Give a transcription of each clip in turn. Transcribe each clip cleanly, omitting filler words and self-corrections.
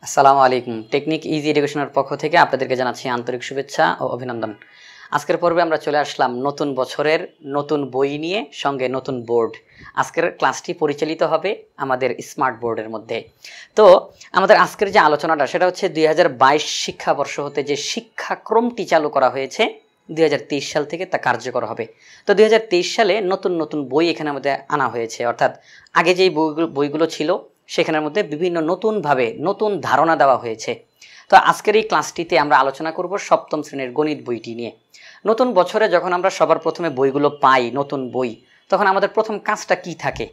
আসসালামু আলাইকুম। Technique easy এডুকেশনের পক্ষ থেকে আপনাদেরকে জানাচ্ছি আন্তরিক শুভেচ্ছা ও অভিনন্দন। আজকের পর্বে আমরা চলে আসলাম নতুন বছরের নতুন বই নিয়ে, সঙ্গে নতুন বোর্ড। আজকের ক্লাসটি পরিচালিত হবে আমাদের স্মার্ট বোর্ডের মধ্যে। তো আমাদের আজকের যে আলোচনাটা সেটা হচ্ছে 2022 শিক্ষাবর্ষ হতে যে শিক্ষাক্রমটি চালু করা হয়েছে 2023 সাল থেকে তা কার্যকর হবে। তো 2023 সালে নতুন নতুন বই এখানে আমাদের আনা হয়েছে, অর্থাৎ আগে যেই বইগুলো ছিল সেখানের মধ্যে বিভিন্ন নতুনভাবে নতুন ধারণা দেওয়া হয়েছে। তো আজকের এই ক্লাসটিতে আমরা আলোচনা করব সপ্তম শ্রেণীর গণিত বইটি নিয়ে। নতুন বছরে যখন আমরা সবার প্রথমে বইগুলো পাই, নতুন বই, তখন আমাদের প্রথম কাজটা কি থাকে?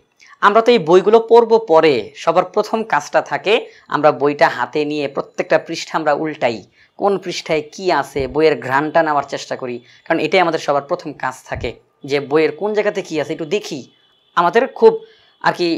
আমরা তো এই বইগুলো পড়ব পরে, সবার প্রথম কাজটা থাকে আমরা বইটা হাতে নিয়ে প্রত্যেকটা পৃষ্ঠা আমরা উল্টাই, কোন পৃষ্ঠায় কি আছে বইয়ের ঘ্রাণটা নেওয়ার চেষ্টা করি, কারণ এটাই আমাদের সবার প্রথম কাজ থাকে যে বইয়ের কোন জায়গাতে কি আছে একটু দেখি, আমাদের খুব আর কি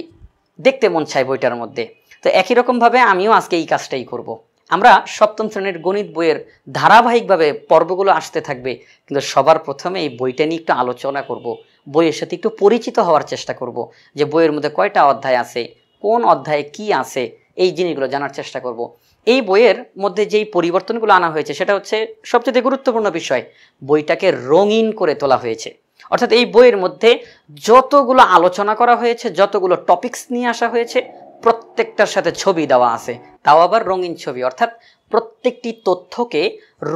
দেখতে মন চায় বইটার মধ্যে। তো একই রকমভাবে আমিও আজকে এই কাজটাই করব। আমরা সপ্তম শ্রেণীর গণিত বইয়ের ধারাবাহিকভাবে পর্বগুলো আসতে থাকবে, কিন্তু সবার প্রথমে এই বইটা নিয়ে একটু আলোচনা করব, বইয়ের সাথে একটু পরিচিত হওয়ার চেষ্টা করব, যে বইয়ের মধ্যে কয়টা অধ্যায় আছে, কোন অধ্যায়ে কি আছে, এই জিনিসগুলো জানার চেষ্টা করব। এই বইয়ের মধ্যে যেই পরিবর্তনগুলো আনা হয়েছে সেটা হচ্ছে সবচেয়ে গুরুত্বপূর্ণ বিষয়, বইটাকে রঙিন করে তোলা হয়েছে। অর্থাৎ এই বইয়ের মধ্যে যতগুলো আলোচনা করা হয়েছে, যতগুলো টপিকস নিয়ে আসা হয়েছে, প্রত্যেকটার সাথে ছবি দেওয়া আছে, তাও আবার রঙিন ছবি। অর্থাৎ প্রত্যেকটি তথ্যকে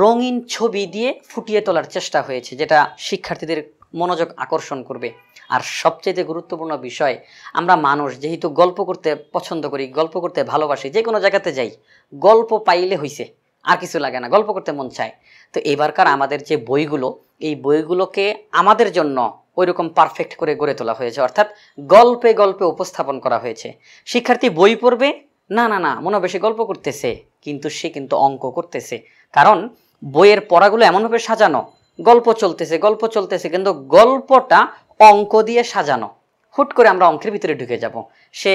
রঙিন ছবি দিয়ে ফুটিয়ে তোলার চেষ্টা হয়েছে, যেটা শিক্ষার্থীদের মনোযোগ আকর্ষণ করবে। আর সবচেয়ে গুরুত্বপূর্ণ বিষয়, আমরা মানুষ যেহেতু গল্প করতে পছন্দ করি, গল্প করতে ভালোবাসি, যে কোনো জায়গাতে যাই গল্প পাইলে হইছে, আর কিছু লাগে না, গল্প করতে মন চায়। তো এবারকার আমাদের যে বইগুলো, এই বইগুলোকে আমাদের জন্য ওইরকম পারফেক্ট করে গড়ে তোলা হয়েছে, অর্থাৎ গল্পে গল্পে উপস্থাপন করা হয়েছে। শিক্ষার্থী বই পড়বে, না না না মনে বেশি গল্প করতেছে, কিন্তু সে কিন্তু অঙ্ক করতেছে, কারণ বইয়ের পড়াগুলো এমনভাবে সাজানো, গল্প চলতেছে কিন্তু গল্পটা অঙ্ক দিয়ে সাজানো। হুট করে আমরা অঙ্কের ভিতরে ঢুকে যাব, সে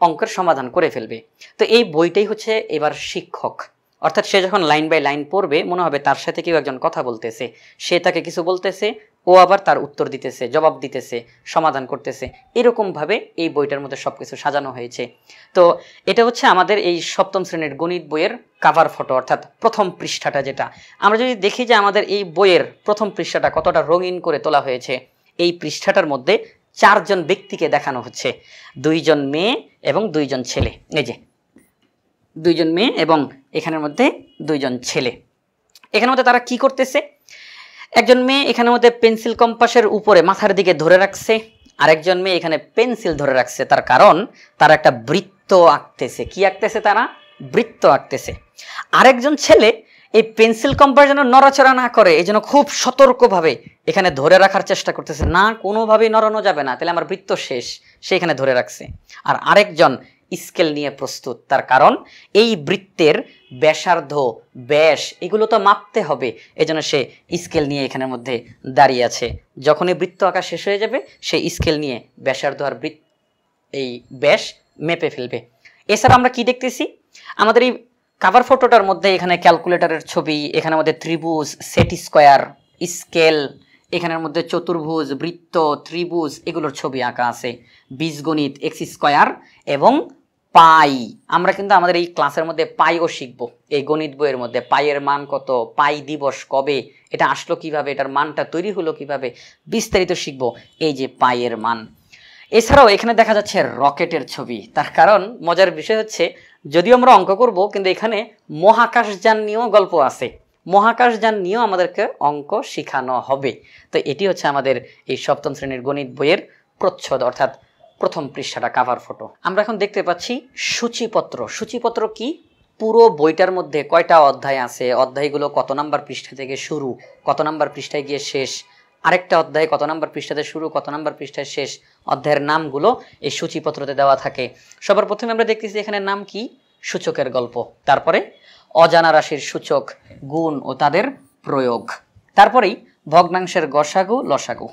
অঙ্কের সমাধান করে ফেলবে। তো এই বইটাই হচ্ছে এবার শিক্ষক, অর্থাৎ সে যখন লাইন বাই লাইন পড়বে মনে হবে তার সাথে কেউ একজন কথা বলতেছে, সে তাকে কিছু বলতেছে, ও আবার তার উত্তর দিতেছে, জবাব দিতেছে, সমাধান করতেছে। এরকমভাবে এই বইটার মধ্যে সব কিছু সাজানো হয়েছে। তো এটা হচ্ছে আমাদের এই সপ্তম শ্রেণীর গণিত বইয়ের কাভার ফটো, অর্থাৎ প্রথম পৃষ্ঠাটা। যেটা আমরা যদি দেখি যে আমাদের এই বইয়ের প্রথম পৃষ্ঠাটা কতটা রঙিন করে তোলা হয়েছে, এই পৃষ্ঠাটার মধ্যে 4 জন ব্যক্তিকে দেখানো হচ্ছে, 2 জন মেয়ে এবং 2 জন ছেলে। এই যে 2 জন মেয়ে এবং এখানের মধ্যে 2 জন ছেলে। এখানের মধ্যে তারা কি করতেছে? একজন মেয়ে এখানের মধ্যে পেন্সিল কম্পাসের উপরে মাথার দিকে ধরে রাখছে, আরেকজন মেয়ে এখানে পেন্সিল ধরে রাখছে, তার কারণ তারা একটা বৃত্ত আঁকতেছে। কি আঁকতেছে? তারা বৃত্ত আঁকতেছে। আরেকজন ছেলে এই পেন্সিল কম্পাস যেন নড়াচড়া না করে এই জন্য খুব সতর্কভাবে এখানে ধরে রাখার চেষ্টা করতেছে, না কোনোভাবেই নড়ানো যাবে না, তাহলে আমার বৃত্ত শেষ, সে এখানে ধরে রাখছে। আর আরেকজন স্কেল নিয়ে প্রস্তুত, তার কারণ এই বৃত্তের ব্যাসার্ধ, ব্যাস এগুলো তো মাপতে হবে, এজন্য সে স্কেল নিয়ে এখানের মধ্যে দাঁড়িয়ে আছে। যখনই বৃত্ত আঁকা শেষ হয়ে যাবে সে স্কেল নিয়ে ব্যাসার্ধ আর এই ব্যাস মেপে ফেলবে। এছাড়া আমরা কি দেখতেছি, আমাদের এই কাভার ফটোটার মধ্যে এখানে ক্যালকুলেটরের ছবি, এখানের মধ্যে ত্রিভুজ, সেট স্কোয়ার, স্কেল, এখানের মধ্যে চতুর্ভুজ, বৃত্ত, ত্রিভুজ এগুলোর ছবি আঁকা আছে, বীজগণিত, এক্স স্কোয়ার এবং পাই। আমরা কিন্তু আমাদের এই ক্লাসের মধ্যে পাইও শিখবো। এই গণিত বইয়ের মধ্যে পাইয়ের মান কত, পাই দিবস কবে, এটা আসলো কিভাবে, এটার মানটা তৈরি হলো কিভাবে, বিস্তারিত শিখবো এই যে পাইয়ের মান। এছাড়াও এখানে দেখা যাচ্ছে রকেটের ছবি, তার কারণ মজার বিষয় হচ্ছে যদিও আমরা অঙ্ক করব কিন্তু এখানে মহাকাশযান নিয়েও গল্প আছে, মহাকাশযান নিয়েও আমাদেরকে অঙ্ক শেখানো হবে। তো এটি হচ্ছে আমাদের এই সপ্তম শ্রেণীর গণিত বইয়ের প্রচ্ছদ, অর্থাৎ প্রথম পৃষ্ঠাটা কাভার ফটো। আমরা এখন দেখতে পাচ্ছি সূচিপত্র। সূচিপত্র কি? পুরো বইটার মধ্যে কয়টা অধ্যায় আছে, অধ্যায়গুলো কত নাম্বার পৃষ্ঠা থেকে শুরু, কত নাম্বার পৃষ্ঠায় গিয়ে শেষ, আরেকটা অধ্যায় কত নাম্বার পৃষ্ঠাতে শুরু, কত নাম্বার পৃষ্ঠায় শেষ, অধ্যায়ের নামগুলো এই সূচিপত্রতে দেওয়া থাকে। সবার প্রথমে আমরা দেখতেছি এখানে নাম কি? সূচকের গল্প। তারপরে অজানা রাশির সূচক, গুণ ও তাদের প্রয়োগ। তারপরেই ভগ্নাংশের গসাগু লসাগু,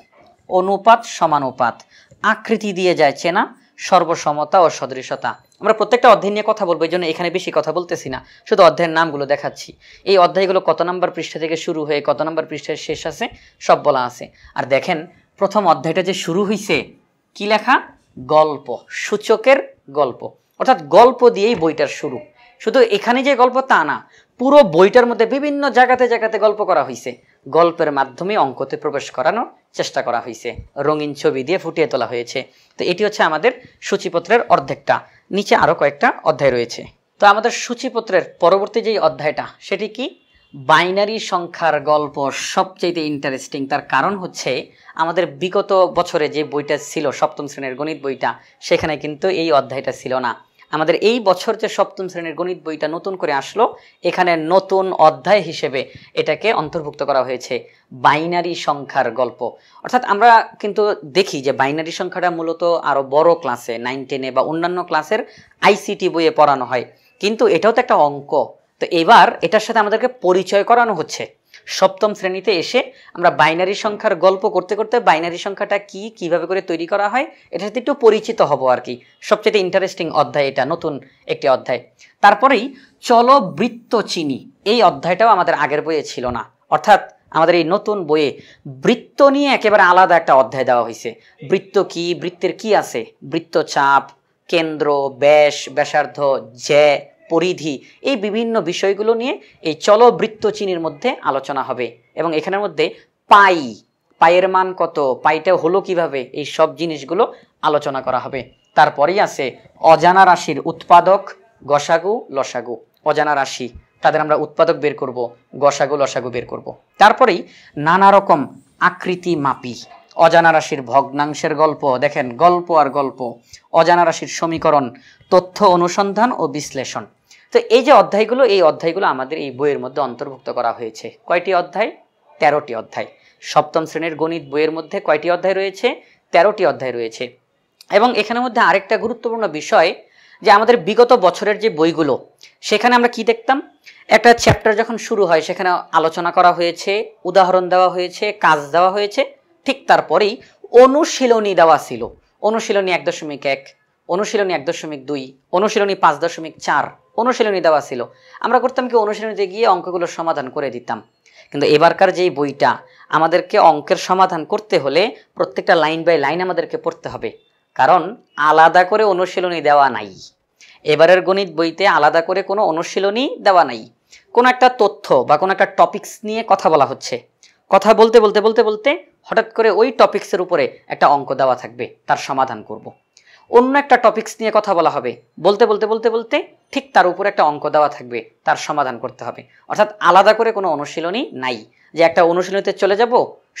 অনুপাত সমানুপাত, আকৃতি দিয়ে যায় চেনা, সর্বসমতা ও সদৃশতা। আমরা প্রত্যেকটা অধ্যায় নিয়ে কথা বলবো, এই জন্য এখানে বেশি কথা বলতেছি না, শুধু অধ্যায়ের নামগুলো দেখাচ্ছি। এই অধ্যায়গুলো কত নাম্বার পৃষ্ঠা থেকে শুরু হয়ে কত নাম্বার পৃষ্ঠায় শেষ আছে সব বলা আছে। আর দেখেন প্রথম অধ্যায়টা যে শুরু হয়েছে কি লেখা? গল্প, সূচকের গল্প, অর্থাৎ গল্প দিয়েই বইটার শুরু। শুধু এখানে যে গল্প তা না, পুরো বইটার মধ্যে বিভিন্ন জায়গাতে জায়গাতে গল্প করা হয়েছে। গল্পের মাধ্যমে অঙ্কতে প্রবেশ করানোর চেষ্টা করা হয়েছে, রঙিন ছবি দিয়ে ফুটিয়ে তোলা হয়েছে। তো এটি হচ্ছে আমাদের সূচিপত্রের অর্ধেকটা। নিচে আরো কয়েকটা অধ্যায় রয়েছে। তো আমাদের সূচিপত্রের পরবর্তী যে অধ্যায়টা সেটি কি? বাইনারি সংখ্যার গল্প। সবচেয়ে ইন্টারেস্টিং, তার কারণ হচ্ছে আমাদের বিগত বছরে যে বইটা ছিল সপ্তম শ্রেণীর গণিত বইটা, সেখানে কিন্তু এই অধ্যায়টা ছিল না। আমাদের এই বছর যে সপ্তম শ্রেণীর গণিত বইটা নতুন করে আসলো, এখানে নতুন অধ্যায় হিসেবে এটাকে অন্তর্ভুক্ত করা হয়েছে, বাইনারি সংখ্যার গল্প। অর্থাৎ আমরা কিন্তু দেখি যে বাইনারি সংখ্যাটা মূলত আরো বড় ক্লাসে 9, 10 বা অন্যান্য ক্লাসের আইসিটি বইয়ে পড়ানো হয়, কিন্তু এটাও তো একটা অঙ্ক। তো এবার এটার সাথে আমাদেরকে পরিচয় করানো হচ্ছে। সপ্তম শ্রেণীতে এসে আমরা বাইনারি সংখ্যার গল্প করতে করতে বাইনারি সংখ্যাটা কি, কিভাবে করে তৈরি করা হয়, এটার সাথে একটু পরিচিত হব আর কি। সবচেয়ে ইন্টারেস্টিং অধ্যায় এটা, নতুন একটি অধ্যায়। তারপরেই চলো বৃত্ত চিনি, এই অধ্যায়টাও আমাদের আগের বইয়ে ছিল না। অর্থাৎ আমাদের এই নতুন বইয়ে বৃত্ত নিয়ে একেবারে আলাদা একটা অধ্যায় দেওয়া হয়েছে। বৃত্ত কি, বৃত্তের কি আছে, বৃত্তচাপ, কেন্দ্র, ব্যাস, ব্যাসার্ধ, জ্যা, পরিধি, এই বিভিন্ন বিষয়গুলো নিয়ে এই চলো বৃত্ত চিনির মধ্যে আলোচনা হবে। এবং এখানের মধ্যে পাই, পায়ের মান কত, পাইটা হলো কিভাবে, এই সব জিনিসগুলো আলোচনা করা হবে। তারপরেই আছে অজানা রাশির উৎপাদক, গসাগু, লসাগু। অজানা রাশি, তাদের আমরা উৎপাদক বের করব, গসাগু, লসাগু বের করব। তারপরেই নানা রকম আকৃতি মাপি, অজানা রাশির ভগ্নাংশের গল্প। দেখেন, গল্প আর গল্প। অজানা রাশির সমীকরণ, তথ্য অনুসন্ধান ও বিশ্লেষণ। তো এই যে অধ্যায়গুলো, এই অধ্যায়গুলো আমাদের এই বইয়ের মধ্যে অন্তর্ভুক্ত করা হয়েছে। কয়টি অধ্যায়? 13টি অধ্যায়। সপ্তম শ্রেণীর গণিত বইয়ের মধ্যে কয়টি অধ্যায় রয়েছে? 13টি অধ্যায় রয়েছে। এবং এখানের মধ্যে আরেকটা গুরুত্বপূর্ণ বিষয়, যে আমাদের বিগত বছরের যে বইগুলো, সেখানে আমরা কি দেখতাম, একটা চ্যাপ্টার যখন শুরু হয় সেখানে আলোচনা করা হয়েছে, উদাহরণ দেওয়া হয়েছে, কাজ দেওয়া হয়েছে, ঠিক তারপরেই অনুশীলনী দেওয়া ছিল। অনুশীলনী 1.1, অনুশীলনী 1.2, অনুশীলনী 5.4 অনুশীলনী দেওয়া ছিল। আমরা করতাম কি, অনুশীলনীতে গিয়ে অঙ্কগুলো সমাধান করে দিতাম। কিন্তু এবারকার যেই বইটা, আমাদেরকে অঙ্কের সমাধান করতে হলে প্রত্যেকটা লাইন বাই লাইন আমাদেরকে পড়তে হবে, কারণ আলাদা করে অনুশীলনী দেওয়া নাই। এবারের গণিত বইতে আলাদা করে কোনো অনুশীলনী দেওয়া নাই। কোনো একটা তথ্য বা কোনো একটা টপিকস নিয়ে কথা বলা হচ্ছে, কথা বলতে বলতে বলতে বলতে হঠাৎ করে ওই টপিক্সের উপরে একটা অঙ্ক দেওয়া থাকবে, তার সমাধান করব। অন্য একটা টপিক্স নিয়ে কথা বলা হবে, বলতে বলতে বলতে বলতে ঠিক তার উপরে একটা অঙ্ক দেওয়া থাকবে, তার সমাধান করতে হবে। অর্থাৎ আলাদা করে কোনো অনুশীলনী নাই, যে একটা অনুশীলনীতে চলে যাব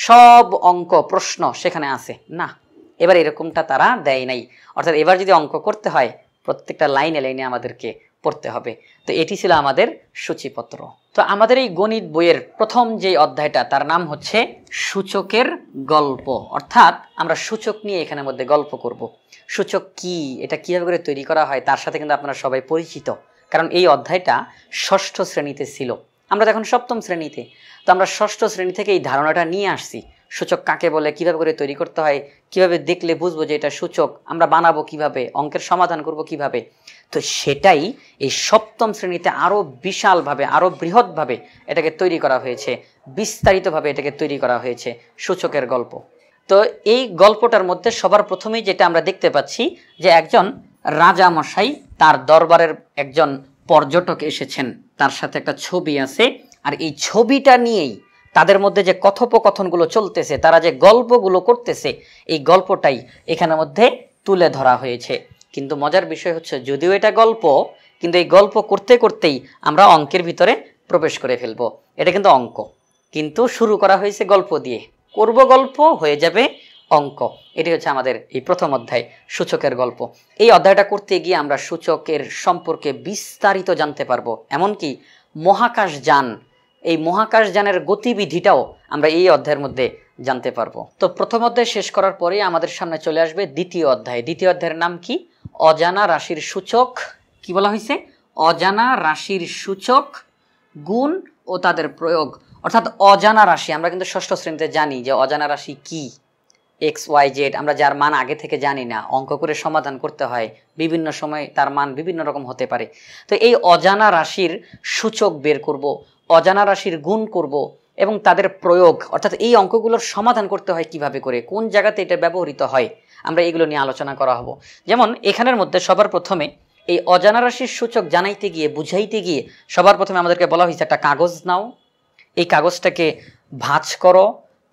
সব অঙ্ক প্রশ্ন সেখানে আছে, না। এবার এরকমটা তারা দেয় নাই। অর্থাৎ এবার যদি অঙ্ক করতে হয়, প্রত্যেকটা লাইনে লাইনে আমাদেরকে পড়তে হবে। তো এটি ছিল আমাদের সূচিপত্র। তো আমাদের এই গণিত বইয়ের প্রথম যে অধ্যায়টা, তার নাম হচ্ছে সূচকের গল্প। অর্থাৎ আমরা সূচক নিয়ে এখানের মধ্যে গল্প করব। সূচক কি, এটা কিভাবে করে তৈরি করা হয়, তার সাথে কিন্তু আপনারা সবাই পরিচিত, কারণ এই অধ্যায়টা ষষ্ঠ শ্রেণীতে ছিল। আমরা তো এখন সপ্তম শ্রেণীতে, তো আমরা ষষ্ঠ শ্রেণী থেকে এই ধারণাটা নিয়ে আসছি। সূচক কাকে বলে, কিভাবে করে তৈরি করতে হয়, কিভাবে দেখলে বুঝবো যে এটা সূচক, আমরা বানাবো কিভাবে, অঙ্কের সমাধান করব কিভাবে। তো সেটাই এই সপ্তম শ্রেণীতে আরো বিশালভাবে, আরো বৃহৎভাবে এটাকে তৈরি করা হয়েছে, বিস্তারিতভাবে এটাকে তৈরি করা হয়েছে, সূচকের গল্প। তো এই গল্পটার মধ্যে সবার প্রথমেই যেটা আমরা দেখতে পাচ্ছি, যে একজন রাজা মশাই, তার দরবারের একজন পর্যটক এসেছেন, তার সাথে একটা ছবি আছে, আর এই ছবিটা নিয়েই তাদের মধ্যে যে কথোপকথনগুলো চলতেছে, তারা যে গল্পগুলো করতেছে, এই গল্পটাই এখানের মধ্যে তুলে ধরা হয়েছে। কিন্তু মজার বিষয় হচ্ছে, যদিও এটা গল্প, কিন্তু এই গল্প করতে করতেই আমরা অঙ্কের ভিতরে প্রবেশ করে ফেলবো। এটা কিন্তু অঙ্ক, কিন্তু শুরু করা হয়েছে গল্প দিয়ে, করব গল্প, হয়ে যাবে অঙ্ক। এটি হচ্ছে আমাদের এই প্রথম অধ্যায়, সূচকের গল্প। এই অধ্যায়টা করতে গিয়ে আমরা সূচকের সম্পর্কে বিস্তারিত জানতে পারবো, এমনকি মহাকাশ যান, এই মহাকাশ যানের গতিবিধিটাও আমরা এই অধ্যায়ের মধ্যে জানতে পারবো। তো প্রথম অধ্যায় শেষ করার পরে আমাদের সামনে চলে আসবে দ্বিতীয় অধ্যায়। দ্বিতীয় অধ্যায়ের নাম কি? অজানা রাশির সূচক। কি বলা হয়েছে? অজানা রাশির সূচক, গুণ ও তাদের প্রয়োগ। অর্থাৎ অজানা রাশি, আমরা কিন্তু ষষ্ঠ শ্রেণীতে জানি যে অজানা রাশি কি, এক্স ওয়াই জেড, আমরা যার মান আগে থেকে জানি না, অঙ্ক করে সমাধান করতে হয়, বিভিন্ন সময় তার মান বিভিন্ন রকম হতে পারে। তো এই অজানা রাশির সূচক বের করব, অজানা রাশির গুণ করব, এবং তাদের প্রয়োগ, অর্থাৎ এই অঙ্কগুলোর সমাধান করতে হয় কিভাবে করে, কোন জায়গাতে এটা ব্যবহৃত হয়, আমরা এগুলো নিয়ে আলোচনা করা হব। যেমন এখানের মধ্যে সবার প্রথমে এই অজানা রাশির সূচক জানাইতে গিয়ে বুঝাইতে গিয়ে সবার প্রথমে আমাদেরকে বলা হয়েছে একটা কাগজ নাও, এই কাগজটাকে ভাঁজ করো,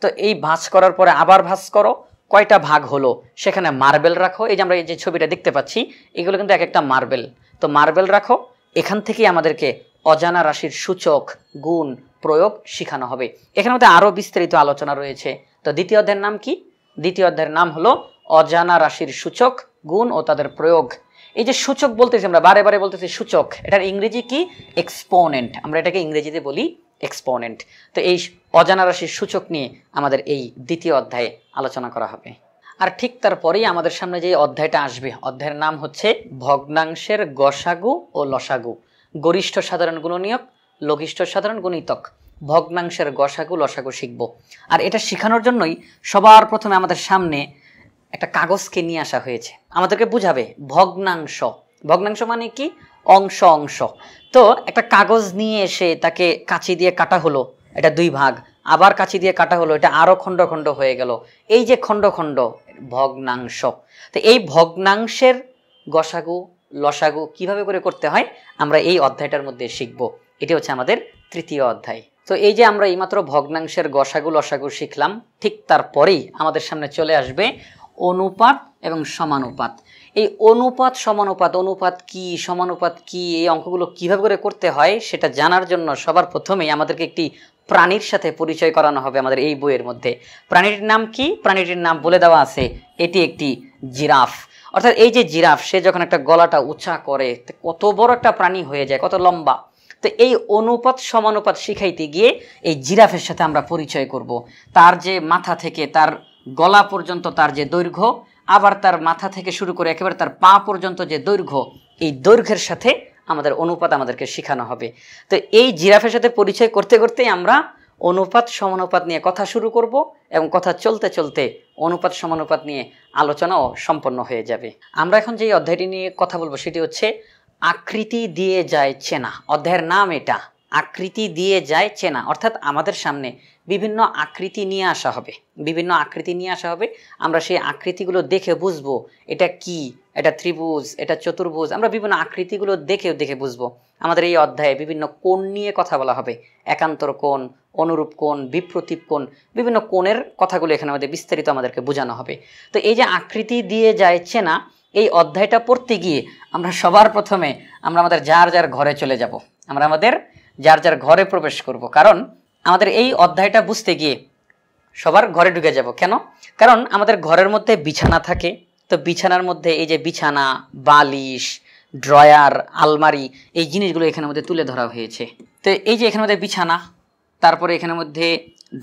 তো এই ভাঁজ করার পরে আবার ভাঁজ করো, কয়টা ভাগ হলো সেখানে মার্বেল রাখো। এই যে আমরা এই যে ছবিটা দেখতে পাচ্ছি এগুলো কিন্তু এক একটা মার্বেল, তো মার্বেল রাখো। এখান থেকেই আমাদেরকে অজানা রাশির সূচক, গুণ, প্রয়োগ শেখানো হবে। এখানে মধ্যে আরও বিস্তারিত আলোচনা রয়েছে। তো দ্বিতীয় অধ্যায়ের নাম কি? দ্বিতীয় অধ্যায়ের নাম হলো অজানা রাশির সূচক, গুণ ও তাদের প্রয়োগ। এই যে সূচক বলতেছি, আমরা বারে বারে বলতেছি সূচক, এটার ইংরেজি কি? এক্সপোনেন্ট। আমরা এটাকে ইংরেজিতে বলি এক্সপোনেন্ট। তো এই অজানা রাশির সূচক নিয়ে আমাদের এই দ্বিতীয় অধ্যায়ে আলোচনা করা হবে। আর ঠিক তারপরেই আমাদের সামনে যে অধ্যায়টা আসবে, অধ্যায়ের নাম হচ্ছে ভগ্নাংশের গসাগু ও লসাগু, গরিষ্ঠ সাধারণ গুণনীয়ক, লঘিষ্ঠ সাধারণ গুণিতক। ভগ্নাংশের গসাগু লসাগু শিখব। আর এটা শেখানোর জন্যই সবার প্রথমে আমাদের সামনে একটা কাগজকে নিয়ে আসা হয়েছে, আমাদেরকে বুঝাবে ভগ্নাংশ। ভগ্নাংশ মানে কি? অংশ, অংশ। তো একটা কাগজ নিয়ে এসে তাকে কাঁচি দিয়ে কাটা হলো, এটা দুই ভাগ, আবার কাঁচি দিয়ে কাটা হলো, এটা আরো খণ্ড খণ্ড হয়ে গেল। এই যে খণ্ড খণ্ড, ভগ্নাংশ। তো এই ভগ্নাংশের গসাগু লসাগু কিভাবে করে করতে হয় আমরা এই অধ্যায়টার মধ্যে শিখব। এটি হচ্ছে আমাদের তৃতীয় অধ্যায়। তো এই যে আমরা এইমাত্র ভগ্নাংশের গসাগু লসাগু শিখলাম, ঠিক তারপরেই আমাদের সামনে চলে আসবে অনুপাত এবং সমানুপাত। এই অনুপাত সমানুপাত, অনুপাত কি সমানুপাত কি, এই অঙ্কগুলো কিভাবে করে করতে হয় সেটা জানার জন্য সবার প্রথমেই আমাদেরকে একটি প্রাণীর সাথে পরিচয় করানো হবে আমাদের এই বইয়ের মধ্যে। প্রাণীটির নাম কি? প্রাণীটির নাম বলে দেওয়া আছে, এটি একটি জিরাফ। অর্থাৎ এই যে জিরাফ, সে যখন একটা গলাটা উঁচা করে কত বড় একটা প্রাণী হয়ে যায়, কত লম্বা। তো এই অনুপাত সমানুপাত শিখাইতে গিয়ে এই জিরাফের সাথে আমরা পরিচয় করব। তার যে মাথা থেকে তার গলা পর্যন্ত তার যে দৈর্ঘ্য, আবার তার মাথা থেকে শুরু করে একেবারে তার পা পর্যন্ত যে দৈর্ঘ্য, এই দৈর্ঘ্যের সাথে আমাদের অনুপাত আমাদেরকে শেখানো হবে। তো এই জিরাফের সাথে পরিচয় করতে করতেই আমরা অনুপাত সমানুপাত নিয়ে কথা শুরু করব এবং কথা চলতে চলতে অনুপাত সমানুপাত নিয়ে আলোচনাও সম্পন্ন হয়ে যাবে। আমরা এখন যে অধ্যায়টি নিয়ে কথা বলবো সেটি হচ্ছে আকৃতি দিয়ে যায় চেনা। অধ্যায়ের নাম এটা, আকৃতি দিয়ে যায় চেনা। অর্থাৎ আমাদের সামনে বিভিন্ন আকৃতি নিয়ে আসা হবে, বিভিন্ন আকৃতি নিয়ে আসা হবে। আমরা সেই আকৃতিগুলো দেখে বুঝবো এটা কি, এটা ত্রিভুজ, এটা চতুর্ভুজ। আমরা বিভিন্ন আকৃতিগুলো দেখে বুঝবো। আমাদের এই অধ্যায়ে বিভিন্ন কোণ নিয়ে কথা বলা হবে, একান্তর কোণ, অনুরূপ কোণ, বিপ্রতীপ কোণ, বিভিন্ন কোণের কথাগুলো এখানে আমাদের বিস্তারিত আমাদেরকে বোঝানো হবে। তো এই যে আকৃতি দিয়ে যায় চেনা, এই অধ্যায়টা পড়তে গিয়ে আমরা সবার প্রথমে আমরা আমাদের যার যার ঘরে চলে যাব, আমরা আমাদের যার যার ঘরে প্রবেশ করব। কারণ আমাদের এই অধ্যায়টা বুঝতে গিয়ে সবার ঘরে ঢুকে যাব। কেন? কারণ আমাদের ঘরের মধ্যে বিছানা থাকে, তো বিছানার মধ্যে এই যে বিছানা, বালিশ, ড্রয়ার, আলমারি, এই জিনিসগুলো এখানের মধ্যে তুলে ধরা হয়েছে। তো এই যে এখানের মধ্যে বিছানা, তারপরে এখানের মধ্যে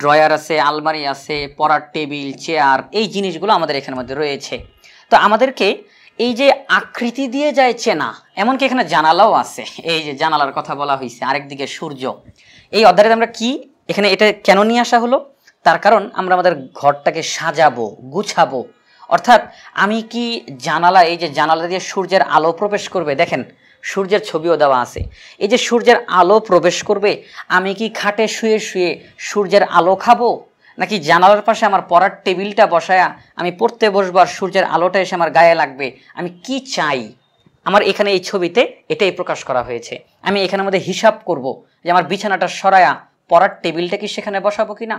ড্রয়ার আছে, আলমারি আছে, পড়ার টেবিল, চেয়ার, এই জিনিসগুলো আমাদের এখানের মধ্যে রয়েছে। তো আমাদেরকে এই যে আকৃতি দিয়ে যায় চেনা, এমনকি এখানে জানালাও আছে, এই যে জানালার কথা বলা হয়েছে, আরেকদিকে সূর্য। এই অধ্যায়ে আমরা কি এখানে এটা কেন নিয়ে আসা হলো? তার কারণ আমরা আমাদের ঘরটাকে সাজাবো, গুছাবো। অর্থাৎ আমি কি জানালা, এই যে জানালা দিয়ে সূর্যের আলো প্রবেশ করবে, দেখেন সূর্যের ছবিও দেওয়া আছে। এই যে সূর্যের আলো প্রবেশ করবে, আমি কি খাটে শুয়ে শুয়ে সূর্যের আলো খাবো, নাকি জানালার পাশে আমার পড়ার টেবিলটা বসায়া আমি পড়তে বসবো আর সূর্যের আলোটা এসে আমার গায়ে লাগবে? আমি কি চাই? আমার এখানে এই ছবিতে এটাই প্রকাশ করা হয়েছে। আমি এখানের মধ্যে হিসাব করব যে আমার বিছানাটা সরায়া পড়ার টেবিলটা কি সেখানে বসাবো কি না,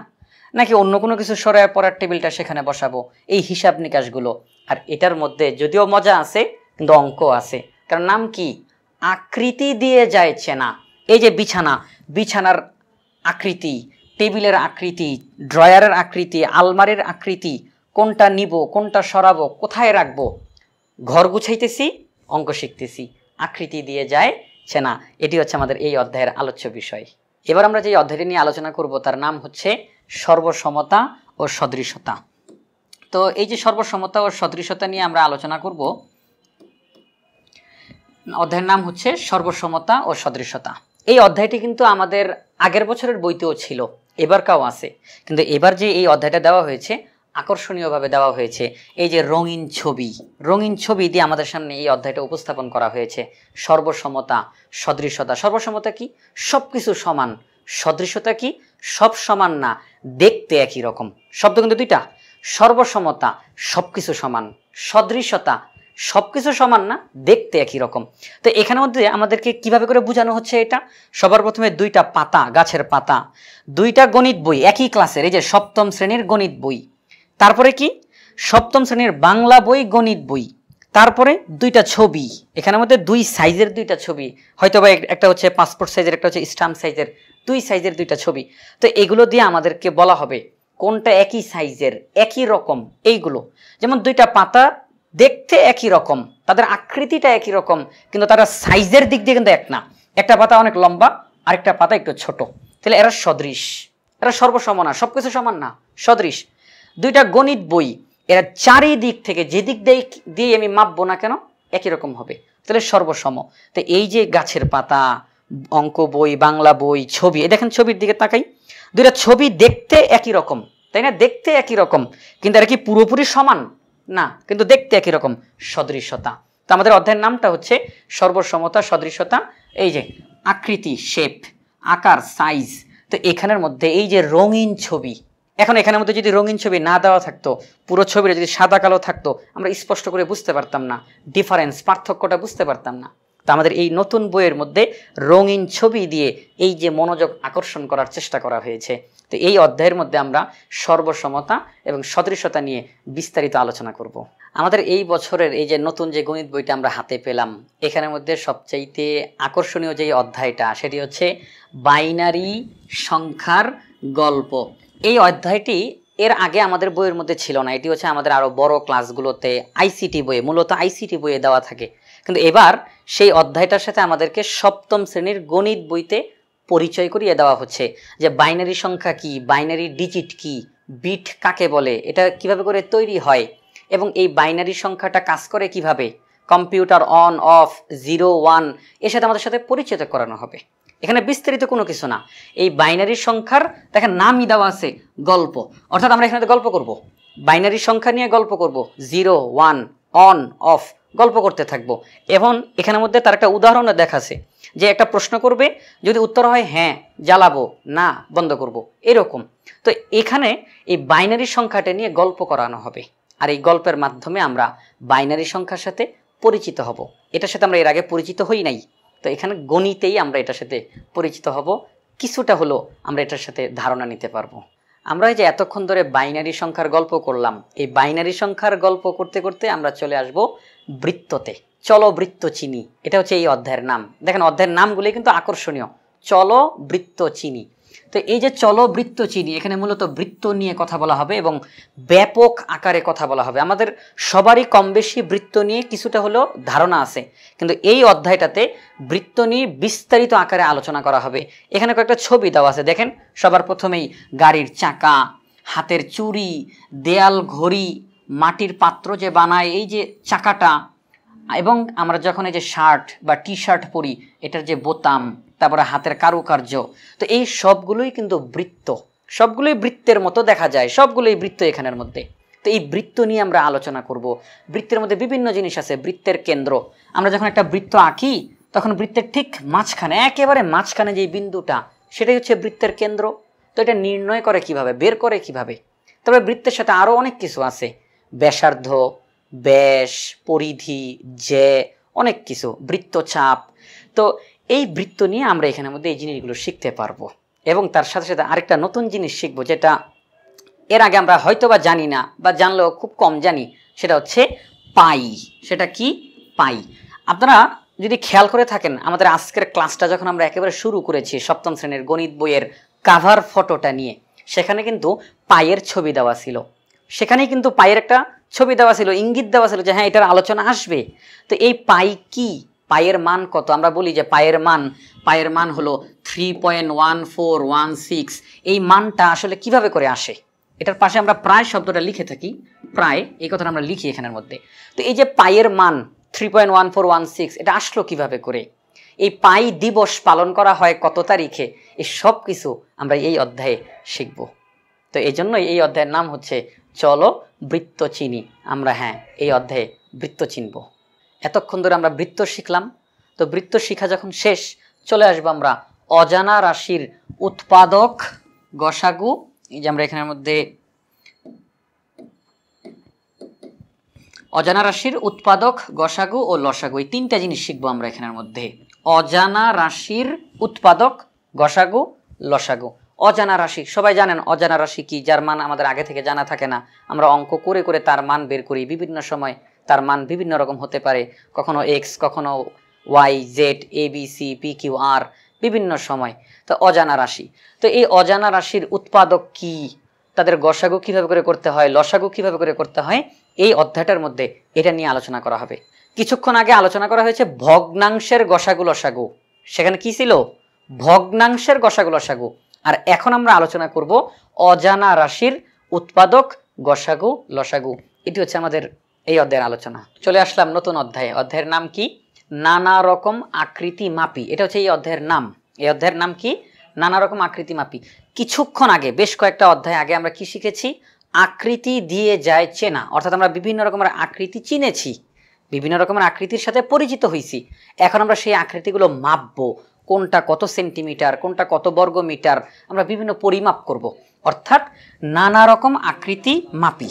নাকি অন্য কোনো কিছু সরায়া পড়ার টেবিলটা সেখানে বসাবো, এই হিসাব নিকাশগুলো। আর এটার মধ্যে যদিও মজা আছে কিন্তু অঙ্ক আছে। কারণ নাম কি? আকৃতি দিয়ে যায় চেনা। এই যে বিছানা, বিছানার আকৃতি, টেবিলের আকৃতি, ড্রয়ারের আকৃতি, আলমারির আকৃতি, কোনটা নিব, কোনটা সরাবো, কোথায় রাখবো। ঘর গুছাইতেছি, অঙ্ক শিখতেছি, আকৃতি দিয়ে যায় চেনা। এটি হচ্ছে আমাদের এই অধ্যায়ের আলোচ্য বিষয়। এবার আমরা যে অধ্যায়টি নিয়ে আলোচনা করব তার নাম হচ্ছে সর্বসমতা ও সদৃশতা। তো এই যে সর্বসমতা ও সদৃশতা নিয়ে আমরা আলোচনা করব, অধ্যায়ের নাম হচ্ছে সর্বসমতা ও সদৃশতা। এই অধ্যায়টি কিন্তু আমাদের আগের বছরের বইতেও ছিল, এবারকাও আছে। কিন্তু এবার যে এই অধ্যায়টা দেওয়া হয়েছে আকর্ষণীয়ভাবে দেওয়া হয়েছে। এই যে রঙিন ছবি, রঙিন ছবি দিয়ে আমাদের সামনে এই অধ্যায়টা উপস্থাপন করা হয়েছে। সর্বসমতা, সদৃশতা। সর্বসমতা কি? সব কিছু সমান। সদৃশতা কি? সব সমান না, দেখতে একই রকম। শব্দ কিন্তু দুইটা। সর্বসমতা সব কিছু সমান, সদৃশতা সবকিছু সমান না, দেখতে একই রকম। তো এখানের মধ্যে আমাদেরকে কিভাবে করে বোঝানো হচ্ছে এটা? সবার প্রথমে দুইটা পাতা, গাছের পাতা, দুইটা গণিত বই একই ক্লাসের, এই যে সপ্তম শ্রেণীর গণিত বই, তারপরে কি সপ্তম শ্রেণীর বাংলা বই, গণিত বই, তারপরে দুইটা ছবি, এখানের মধ্যে দুই সাইজের দুইটা ছবি, হয়তো বা একটা হচ্ছে পাসপোর্ট সাইজের, একটা হচ্ছে স্ট্যাম্প সাইজের, দুই সাইজের দুইটা ছবি। তো এগুলো দিয়ে আমাদেরকে বলা হবে কোনটা একই সাইজের, একই রকম। এইগুলো যেমন দুইটা পাতা দেখতে একই রকম, তাদের আকৃতিটা একই রকম, কিন্তু তারা সাইজের দিক দিয়ে কিন্তু এক না। একটা পাতা অনেক লম্বা, আরেকটা পাতা একটু ছোট, তাহলে এরা সদৃশ, এরা সর্বসম না, সবকিছু সমান না, সদৃশ। দুইটা গণিত বই, এরা চারিদিক থেকে যে দিক দিয়ে আমি মাপবো না কেন একই রকম হবে, তাহলে সর্বসম। তো এই যে গাছের পাতা, অঙ্ক বই, বাংলা বই, ছবি, এই দেখেন ছবির দিকে তাকাই, দুইটা ছবি দেখতে একই রকম, তাই না? দেখতে একই রকম, কিন্তু এরা কি পুরোপুরি সমান না, কিন্তু দেখতে একই রকম, সদৃশতা। তো আমাদের অধ্যায়ের নামটা হচ্ছে সর্বসমতা, সদৃশতা। এই যে আকৃতি, শেপ, আকার, সাইজ। তো এখানের মধ্যে এই যে রঙিন ছবি, এখন এখানের মধ্যে যদি রঙিন ছবি না দেওয়া থাকতো, পুরো ছবিটা যদি সাদা কালো থাকতো, আমরা স্পষ্ট করে বুঝতে পারতাম না, ডিফারেন্স, পার্থক্যটা বুঝতে পারতাম না। তো আমাদের এই নতুন বইয়ের মধ্যে রঙিন ছবি দিয়ে এই যে মনোযোগ আকর্ষণ করার চেষ্টা করা হয়েছে। তো এই অধ্যায়ের মধ্যে আমরা সর্বসমতা এবং সদৃশতা নিয়ে বিস্তারিত আলোচনা করব। আমাদের এই বছরের এই যে নতুন যে গণিত বইটা আমরা হাতে পেলাম, এখানের মধ্যে সবচাইতে আকর্ষণীয় যে অধ্যায়টা, সেটি হচ্ছে বাইনারি সংখ্যার গল্প। এই অধ্যায়টি এর আগে আমাদের বইয়ের মধ্যে ছিল না, এটি হচ্ছে আমাদের আরো বড় ক্লাসগুলোতে আইসিটি বইয়ে, মূলত আইসিটি বইয়ে দেওয়া থাকে। কিন্তু এবার সেই অধ্যায়টার সাথে আমাদেরকে সপ্তম শ্রেণীর গণিত বইতে পরিচয় করিয়ে দেওয়া হচ্ছে যে বাইনারি সংখ্যা কি, বাইনারি ডিজিট কি, বিট কাকে বলে, এটা কিভাবে করে তৈরি হয়, এবং এই বাইনারি সংখ্যাটা কাজ করে কিভাবে, কম্পিউটার অন অফ, 0 1 এর সাথে আমাদের সাথে পরিচিত করানো হবে। এখানে বিস্তারিত কোনো কিছু না, এই বাইনারি সংখ্যার দেখেন নামই দেওয়া আছে গল্প, অর্থাৎ আমরা এখানে গল্প করব, বাইনারি সংখ্যা নিয়ে গল্প করব, 0 1 অন অফ গল্প করতে থাকবো। এবং এখানের মধ্যে তার একটা উদাহরণও দেখাছে যে একটা প্রশ্ন করবে, যদি উত্তর হয় হ্যাঁ জ্বালাবো, না বন্ধ করব, এরকম। তো এখানে এই বাইনারি সংখ্যাটা নিয়ে গল্প করানো হবে, আর এই গল্পের মাধ্যমে আমরা বাইনারি সংখ্যার সাথে পরিচিত হব। এটার সাথে আমরা এর আগে পরিচিত হই নাই, তো এখানে গণিতেই আমরা এটার সাথে পরিচিত হব, কিছুটা হলো আমরা এটার সাথে ধারণা নিতে পারবো। আমরা এই যে এতক্ষণ ধরে বাইনারি সংখ্যার গল্প করলাম, এই বাইনারি সংখ্যার গল্প করতে করতে আমরা চলে আসব বৃত্ততে। চলো বৃত্ত চিনি, এটা হচ্ছে এই অধ্যায়ের নাম। দেখেন অধ্যায়ের নামগুলি কিন্তু আকর্ষণীয়, চলো বৃত্ত চিনি। তো এই যে চলো বৃত্ত চিনি, এখানে মূলত বৃত্ত নিয়ে কথা বলা হবে এবং ব্যাপক আকারে কথা বলা হবে। আমাদের সবারই কম বেশি বৃত্ত নিয়ে কিছুটা হলেও ধারণা আছে, কিন্তু এই অধ্যায়টাতে বৃত্ত নিয়ে বিস্তারিত আকারে আলোচনা করা হবে। এখানে কয়েকটা ছবি দেওয়া আছে, দেখেন সবার প্রথমেই গাড়ির চাকা, হাতের চুড়ি, দেয়াল ঘড়ি, মাটির পাত্র যে বানায় এই যে চাকাটা, এবং আমরা যখন এই যে শার্ট বা টি শার্ট পরি এটার যে বোতাম, তারপরে হাতের কারুকার্য, তো এই সবগুলোই কিন্তু বৃত্ত, সবগুলোই বৃত্তের মতো দেখা যায়, সবগুলোই বৃত্ত এখানের মধ্যে। তো এই বৃত্ত নিয়ে আমরা আলোচনা করব। বৃত্তের মধ্যে বিভিন্ন জিনিস আছে, বৃত্তের কেন্দ্র, আমরা যখন একটা বৃত্ত আঁকি তখন বৃত্তের ঠিক মাঝখানে, একেবারে মাঝখানে যে বিন্দুটা, সেটাই হচ্ছে বৃত্তের কেন্দ্র। তো এটা নির্ণয় করে কিভাবে, বের করে কিভাবে? তবে বৃত্তের সাথে আরও অনেক কিছু আছে, ব্যাসার্ধ, ব্যাস, পরিধি, যে অনেক কিছু, বৃত্তচাপ। তো এই বৃত্ত নিয়ে আমরা এখানের মধ্যে এই জিনিসগুলো শিখতে পারবো, এবং তার সাথে সাথে আরেকটা নতুন জিনিস শিখবো যেটা এর আগে আমরা হয়তো বা জানি না, বা জানলেও খুব কম জানি, সেটা হচ্ছে পাই। সেটা কি? পাই। আপনারা যদি খেয়াল করে থাকেন, আমাদের আজকের ক্লাসটা যখন আমরা একেবারে শুরু করেছি সপ্তম শ্রেণীর গণিত বইয়ের কাভার ফটোটা নিয়ে, সেখানে কিন্তু পায়ের ছবি দেওয়া ছিল, সেখানেই কিন্তু পায়ের একটা ছবি দেওয়া ছিল, ইঙ্গিত দেওয়া ছিল যে হ্যাঁ এটার আলোচনা আসবে। তো এই পাই কি, পায়ের মান কত? আমরা বলি যে পায়ের মান হলো 3.1416। এই মানটা আসলে কিভাবে করে আসে? এটার পাশে আমরা প্রায় শব্দটা লিখে থাকি, প্রায় এই কথাটা আমরা লিখি এখানের মধ্যে। তো এই যে পায়ের মান 3.1416, এটা আসলো কিভাবে করে? এই পাই দিবস পালন করা হয় কত তারিখে? এই সব কিছু আমরা এই অধ্যায়ে শিখব। তো এই জন্যই এই অধ্যায়ের নাম হচ্ছে চলো বৃত্ত চিনি। আমরা হ্যাঁ এই অধ্যায়ে বৃত্ত চিনব। এতক্ষণ ধরে আমরা বৃত্ত শিখলাম, তো বৃত্ত শিখা যখন শেষ, চলে আসবো আমরা অজানা রাশির উৎপাদক গসাগু। এই যে আমরা এখানের মধ্যে অজানা রাশির উৎপাদক, গসাগু ও লসাগু, এই তিনটা জিনিস শিখবো আমরা এখানের মধ্যে। অজানা রাশির উৎপাদক, গসাগু, লসাগু। অজানা রাশি সবাই জানেন, অজানা রাশি কি? যার মান আমাদের আগে থেকে জানা থাকে না, আমরা অঙ্ক করে করে তার মান বের করি। বিভিন্ন সময় তার মান বিভিন্ন রকম হতে পারে, কখনো এক্স, কখনো Y, Z, A B C, P Q R, বিভিন্ন সময়। তো অজানা রাশি, তো এই অজানা রাশির উৎপাদক কি, তাদের গসাগু কিভাবে করে করতে হয়, লসাগু কিভাবে করে করতে হয়, এই অধ্যায়টার মধ্যে এটা নিয়ে আলোচনা করা হবে। কিছুক্ষণ আগে আলোচনা করা হয়েছে ভগ্নাংশের গসাগু লসাগু, সেখানে কি ছিল? ভগ্নাংশের গসাগু লসাগু। আর এখন আমরা আলোচনা করব অজানা রাশির উৎপাদক, গসাগু, লসাগু। এটি হচ্ছে আমাদের এই অধ্যায়ের আলোচনা। চলে আসলাম নতুন অধ্যায়ে। অধ্যায়ের নাম কি? নানা রকম আকৃতি মাপি। এটা হচ্ছে এই অধ্যায়ের নাম। এই অধ্যায়ের নাম কি? নানা রকম আকৃতি মাপি। কিছুক্ষণ আগে, বেশ কয়েকটা অধ্যায় আগে আমরা কি শিখেছি? আকৃতি দিয়ে যায় চেনা, অর্থাৎ আমরা বিভিন্ন রকমের আকৃতি চিনেছি, বিভিন্ন রকমের আকৃতির সাথে পরিচিত হয়েছি। এখন আমরা সেই আকৃতিগুলো মাপবো, কোনটা কত সেন্টিমিটার, কোনটা কত বর্গ মিটার, আমরা বিভিন্ন পরিমাপ করব। অর্থাৎ নানা রকম আকৃতি মাপি।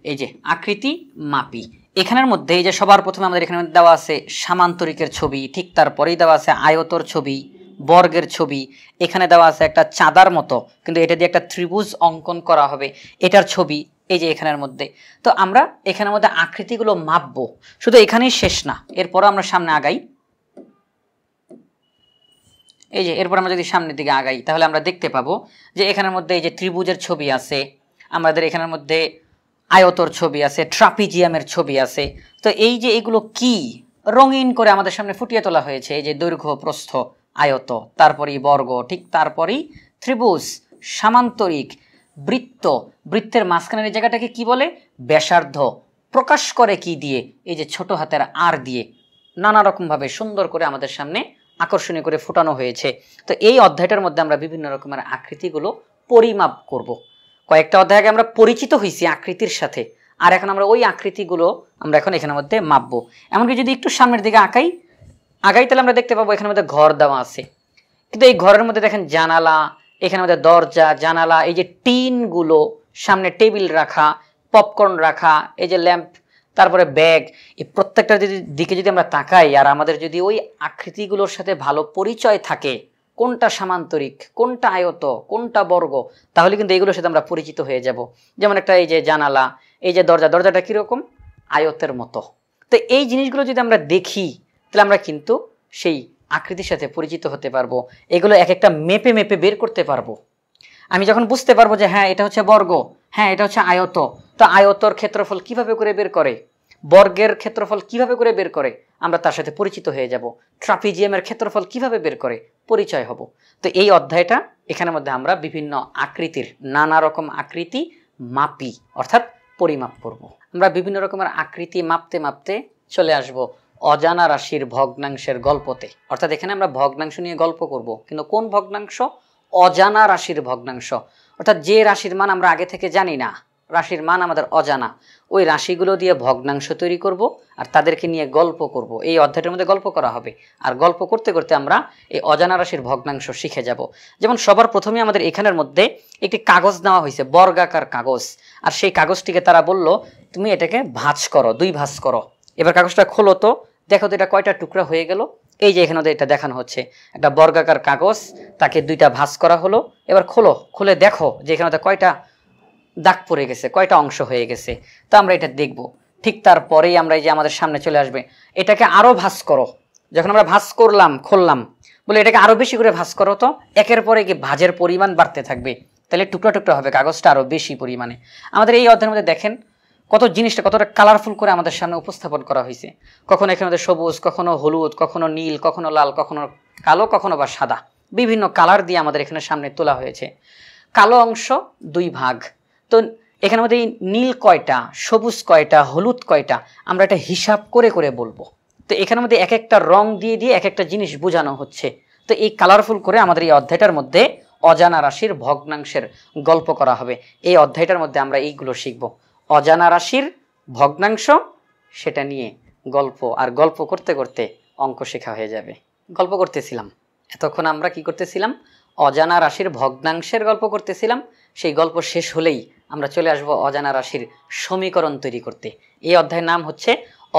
এই যে আকৃতি মাপি, এখানের মধ্যে এই যে সবার প্রথমে আমাদের এখানে দেওয়া আছে সামান্তরিকের ছবি, ঠিক তারপরেই দেওয়া আছে আয়তর ছবি, বর্গের ছবি, এখানে দেওয়া আছে একটা চাঁদার মতো, কিন্তু এটা দিয়ে একটা ত্রিভুজ অঙ্কন করা হবে, এটার ছবি এই যে এখানের মধ্যে। তো আমরা এখানের মধ্যে আকৃতিগুলো মাপবো, শুধু এখানেই শেষ না, এরপর আমরা সামনে আগাই। এই যে এরপর আমরা যদি সামনের দিকে আগাই তাহলে আমরা দেখতে পাবো যে এখানের মধ্যে এই যে ত্রিভুজের ছবি আছে, আমাদের এখানের মধ্যে আয়তর ছবি আছে, ট্রাপিজিয়ামের ছবি আছে। তো এই যে এগুলো কি রঙিন করে আমাদের সামনে ফুটিয়ে তোলা হয়েছে, এই যে দৈর্ঘ্য, প্রস্থ, আয়ত, তারপরেই বর্গ, ঠিক তারপরেই ত্রিভুজ, সামান্তরিক, বৃত্ত, বৃত্তের মাঝখানের এই জায়গাটাকে কি বলে? ব্যাসার্ধ। প্রকাশ করে কি দিয়ে? এই যে ছোট হাতের আর দিয়ে। নানা রকমভাবে সুন্দর করে আমাদের সামনে আকর্ষণীয় করে ফোটানো হয়েছে। তো এই অধ্যায়টার মধ্যে আমরা বিভিন্ন রকমের আকৃতিগুলো পরিমাপ করব। কয়েকটা অধ্যায় আগে আমরা পরিচিত হয়েছি আকৃতির সাথে, আর এখন আমরা ওই আকৃতিগুলো আমরা এখন এখানের মধ্যে মাপবো। এমনকি যদি একটু সামনের দিকে আগাই তাহলে আমরা দেখতে পাবো এখানের মধ্যে ঘর দেওয়া আছে, কিন্তু এই ঘরের মধ্যে দেখেন জানালা, এখানের মধ্যে দরজা, জানালা, এই যে টিনগুলো, সামনে টেবিল রাখা, পপকর্ন রাখা, এই যে ল্যাম্প, তারপরে ব্যাগ, এই প্রত্যেকটা দিকে যদি আমরা তাকাই আর আমাদের যদি ওই আকৃতিগুলোর সাথে ভালো পরিচয় থাকে, কোনটা সামান্তরিক, কোনটা আয়ত, কোনটা বর্গ, তাহলে কিন্তু এইগুলোর সাথে আমরা পরিচিত হয়ে যাব। যেমন একটা এই যে জানালা, এই যে দরজা, দরজাটা কীরকম? আয়তের মতো। তো এই জিনিসগুলো যদি আমরা দেখি তাহলে আমরা কিন্তু সেই আকৃতির সাথে পরিচিত হতে পারবো, এগুলো এক একটা মেপে মেপে বের করতে পারবো। আমি যখন বুঝতে পারবো যে হ্যাঁ এটা হচ্ছে বর্গ, হ্যাঁ এটা হচ্ছে আয়ত, তো আয়তর ক্ষেত্রফল কিভাবে করে বের করে, বর্গের ক্ষেত্রফল কিভাবে করে বের করে, আমরা তার সাথে পরিচিত হয়ে যাব। ট্রাপিজিয়ামের ক্ষেত্রফল কিভাবে বের করে, পরিচয় হব। তো এই অধ্যায়টা এখানের মধ্যে আমরা বিভিন্ন আকৃতির, নানা রকম আকৃতি মাপি, অর্থাৎ পরিমাপ করব। আমরা বিভিন্ন রকমের আকৃতি মাপতে মাপতে চলে আসব অজানা রাশির ভগ্নাংশের গল্পতে। অর্থাৎ এখানে আমরা ভগ্নাংশ নিয়ে গল্প করব, কিন্তু কোন ভগ্নাংশ? অজানা রাশির ভগ্নাংশ। অর্থাৎ যে রাশির মান আমরা আগে থেকে জানি না, রাশির মান আমাদের অজানা, ওই রাশিগুলো দিয়ে ভগ্নাংশ তৈরি করব আর তাদেরকে নিয়ে গল্প করব। এই অধ্যায়টার মধ্যে গল্প করা হবে, আর গল্প করতে করতে আমরা এই অজানা রাশির ভগ্নাংশ শিখে যাব। যেমন সবার প্রথমে আমাদের এখানের মধ্যে একটি কাগজ নেওয়া হয়েছে, বর্গাকার কাগজ, আর সেই কাগজটিকে তারা বলল তুমি এটাকে ভাঁজ করো, 2 ভাঁজ করো। এবার কাগজটা খোলো তো, দেখো তো এটা কয়টা টুকরা হয়ে গেল। এই যে এখানে এটা দেখানো হচ্ছে একটা বর্গাকার কাগজ, তাকে 2টা ভাঁজ করা হলো। এবার খোলো, খুলে দেখো যে এখানে কয়টা দাগ পড়ে গেছে, কয়টা অংশ হয়ে গেছে। তো আমরা এটা দেখব। ঠিক তারপরেই আমরা এই যে আমাদের সামনে চলে আসবে, এটাকে আরো ভাঁজ করো। যখন আমরা ভাঁজ করলাম, খুললাম, বলে এটাকে আরো বেশি করে ভাঁজ করো, তো একের পরে কি ভাঁজের পরিমাণ বাড়তে থাকবে, তাহলে টুকরা টুকরা হবে কাগজটা আরো বেশি পরিমাণে। আমাদের এই অধ্যায়ের মধ্যে দেখেন কত জিনিসটা কতটা কালারফুল করে আমাদের সামনে উপস্থাপন করা হয়েছে। কখনো এখানে আমাদের সবুজ, কখনো হলুদ, কখনো নীল, কখনো লাল, কখনো কালো, কখনো বা সাদা, বিভিন্ন কালার দিয়ে আমাদের এখানে সামনে তোলা হয়েছে। কালো অংশ 2 ভাগ। তো এখানের মধ্যে নীল কয়টা, সবুজ কয়টা, হলুদ কয়টা, আমরা এটা হিসাব করে করে বলবো। তো এখানের মধ্যে এক একটা রং দিয়ে দিয়ে এক একটা জিনিস বোঝানো হচ্ছে। তো এই কালারফুল করে আমাদের এই অধ্যায়টার মধ্যে অজানা রাশির ভগ্নাংশের গল্প করা হবে। এই অধ্যায়টার মধ্যে আমরা এইগুলো শিখব, অজানা রাশির ভগ্নাংশ, সেটা নিয়ে গল্প, আর গল্প করতে করতে অঙ্ক শেখা হয়ে যাবে। গল্প করতেছিলাম এতক্ষণ, আমরা কি করতেছিলাম? অজানা রাশির ভগ্নাংশের গল্প করতেছিলাম। সেই গল্প শেষ হলেই আমরা চলে আসব অজানা রাশির সমীকরণ তৈরি করতে। এই অধ্যায়ের নাম হচ্ছে